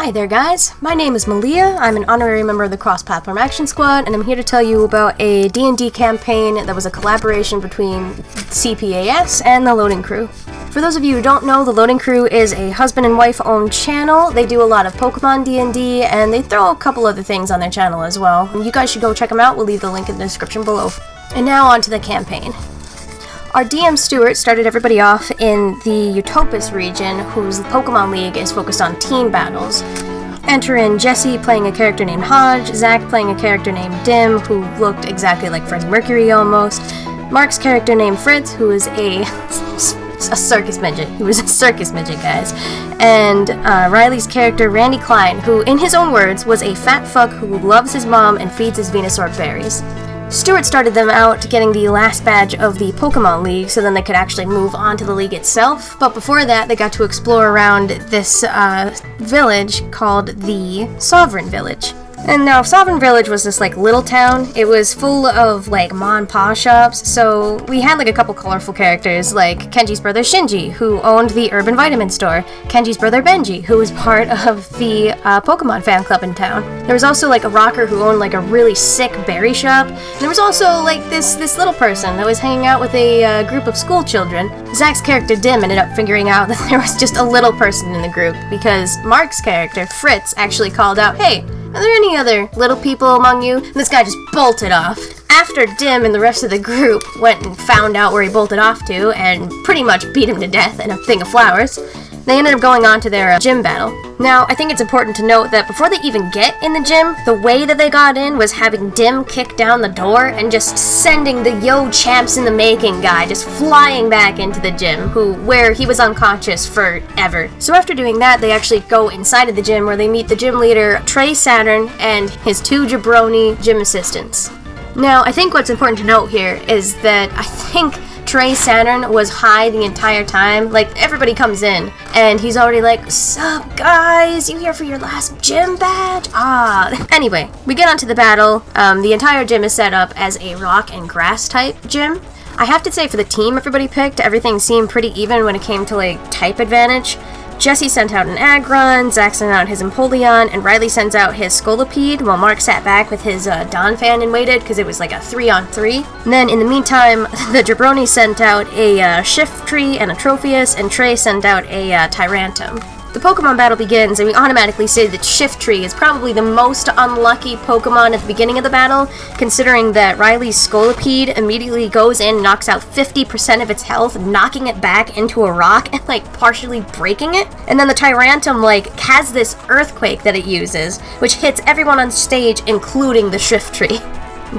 Hi there guys, my name is Malia, I'm an honorary member of the Cross-Platform Action Squad, and I'm here to tell you about a D&D campaign that was a collaboration between CPAS and the Loading Crew. For those of you who don't know, the Loading Crew is a husband and wife owned channel. They do a lot of Pokemon D&D, and they throw a couple other things on their channel as well. You guys should go check them out, we'll leave the link in the description below. And now on to the campaign. Our DM Stuart started everybody off in the Utopus region, whose Pokemon League is focused on team battles. Enter in Jesse playing a character named Hodge, Zach playing a character named Dim, who looked exactly like Freddie Mercury almost, Mark's character named Fritz, who is a circus midget. He was a circus midget, guys. And Riley's character, Randy Klein, who, in his own words, was a fat fuck who loves his mom and feeds his Venusaur berries. Stuart started them out getting the last badge of the Pokemon League so then they could actually move on to the league itself, but before that they got to explore around this village called the Sovereign Village. And now, Sovereign Village was this, little town. It was full of, ma and pa shops, so we had, a couple colorful characters, like Kenji's brother Shinji, who owned the Urban Vitamin Store, Kenji's brother Benji, who was part of the Pokemon fan club in town. There was also, a rocker who owned, a really sick berry shop, and there was also, this little person that was hanging out with a group of school children. Zach's character Dim ended up figuring out that there was just a little person in the group, because Mark's character, Fritz, actually called out, "Hey, are there any other little people among you?" And this guy just bolted off. After Dim and the rest of the group went and found out where he bolted off to and pretty much beat him to death in a thing of flowers, they ended up going on to their gym battle. Now, I think it's important to note that before they even get in the gym, the way that they got in was having Dim kick down the door and just sending the "Yo champs in the making" guy just flying back into the gym, where he was unconscious forever. So after doing that, they actually go inside of the gym where they meet the gym leader, Trey Saturn, and his two jabroni gym assistants. Now, I think what's important to note here is that I think Trey Saturn was high the entire time. Everybody comes in, and he's already like, "Sup, guys? You here for your last gym badge?" Anyway, we get onto the battle. The entire gym is set up as a rock and grass type gym. I have to say, for the team everybody picked, everything seemed pretty even when it came to, type advantage. Jesse sent out an Aggron, Zach sent out his Empoleon, and Riley sends out his Scolipede, while Mark sat back with his Donphan and waited, because it was a 3-on-3. And then, in the meantime, the Jabroni sent out a Shiftry and a Trophius, and Trey sent out a Tyrantum. The Pokemon battle begins, and we automatically say that Shiftry is probably the most unlucky Pokemon at the beginning of the battle, considering that Riley's Scolipede immediately goes in and knocks out 50% of its health, knocking it back into a rock and, partially breaking it. And then the Tyrantum, has this earthquake that it uses, which hits everyone on stage, including the Shiftry.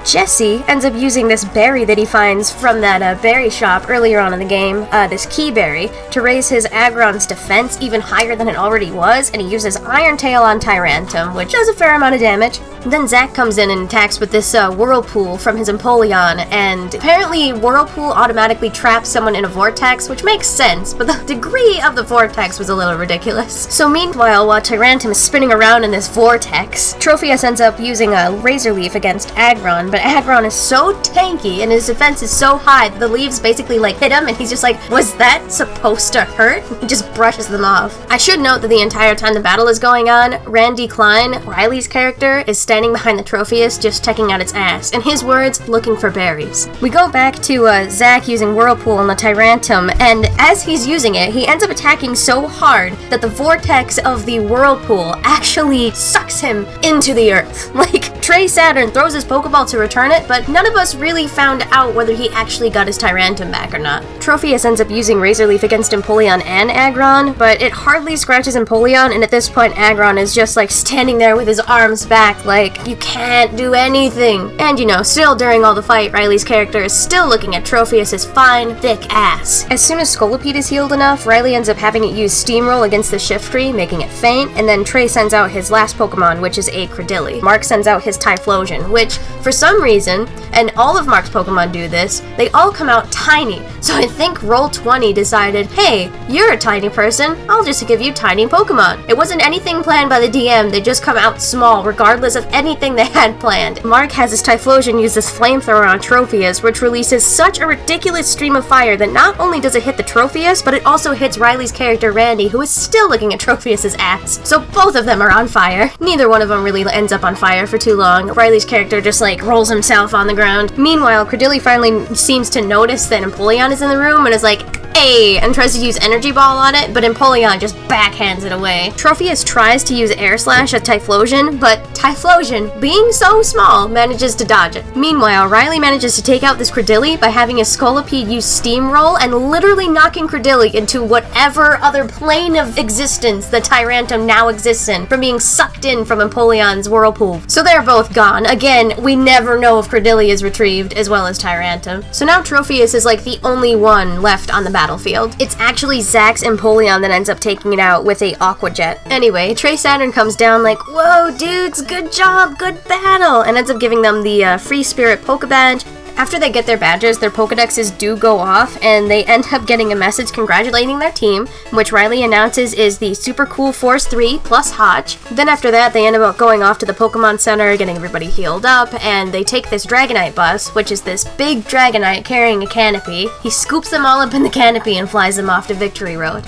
Jesse ends up using this berry that he finds from that berry shop earlier on in the game, this key berry, to raise his Aggron's defense even higher than it already was, and he uses Iron Tail on Tyrantum, which does a fair amount of damage. And then Zach comes in and attacks with this Whirlpool from his Empoleon, and apparently Whirlpool automatically traps someone in a vortex, which makes sense, but the degree of the vortex was a little ridiculous. So meanwhile, while Tyrantum is spinning around in this vortex, Trophius ends up using a Razor Leaf against Aggron, but Aggron is so tanky and his defense is so high that the leaves basically hit him, and he's just "Was that supposed to hurt?" He just brushes them off. I should note that the entire time the battle is going on, Randy Klein, Riley's character, is standing behind the Trophius just checking out its ass. In his words, looking for berries. We go back to Zach using Whirlpool on the Tyrantum, and as he's using it, he ends up attacking so hard that the vortex of the Whirlpool actually sucks him into the earth. Trey Saturn throws his Pokeball to return it, but none of us really found out whether he actually got his Tyrantum back or not. Trophius ends up using Razor Leaf against Empoleon and Aggron, but it hardly scratches Empoleon, and at this point Aggron is just standing there with his arms back you can't do anything. And still during all the fight, Riley's character is still looking at Trophius' fine, thick ass. As soon as Scolipede is healed enough, Riley ends up having it use Steamroll against the Shiftry, making it faint, and then Trey sends out his last Pokemon, which is a Credilli. Mark sends out his Typhlosion, which, for some reason, and all of Mark's Pokemon do this, they all come out tiny. So I think Roll20 decided, hey, you're a tiny person, I'll just give you tiny Pokemon. It wasn't anything planned by the DM, they just come out small, regardless of anything they had planned. Mark has his Typhlosion use this flamethrower on Tropheus, which releases such a ridiculous stream of fire that not only does it hit the Tropheus, but it also hits Riley's character Randy, who is still looking at Tropheus's ass. So both of them are on fire. Neither one of them really ends up on fire for too long. Riley's character just like rolls himself on the ground. Meanwhile, Credilli finally seems to notice that Empoleon is in the room and is like, hey, and tries to use Energy Ball on it, but Empoleon just backhands it away. Tropheus tries to use Air Slash at Typhlosion, but Typhlosion, being so small, manages to dodge it. Meanwhile, Riley manages to take out this Credilli by having his Scolipede use Steamroll and literally knocking Credilli into whatever other plane of existence the Tyrantum now exists in, from being sucked in from Empoleon's whirlpool. So they're both gone. Again, we never know if Credilli is retrieved, as well as Tyrantum. So now Tropheus is like the only one left on the battlefield. It's actually Zax's Empoleon that ends up taking it out with a Aqua Jet. Anyway, Trey Saturn comes down like, whoa dudes, good job, good battle, and ends up giving them the Free Spirit Poke Badge. After they get their badges, their Pokedexes do go off, and they end up getting a message congratulating their team, which Riley announces is the Super Cool Force 3 plus Hodge. Then after that, they end up going off to the Pokemon Center, getting everybody healed up, and they take this Dragonite bus, which is this big Dragonite carrying a canopy. He scoops them all up in the canopy and flies them off to Victory Road.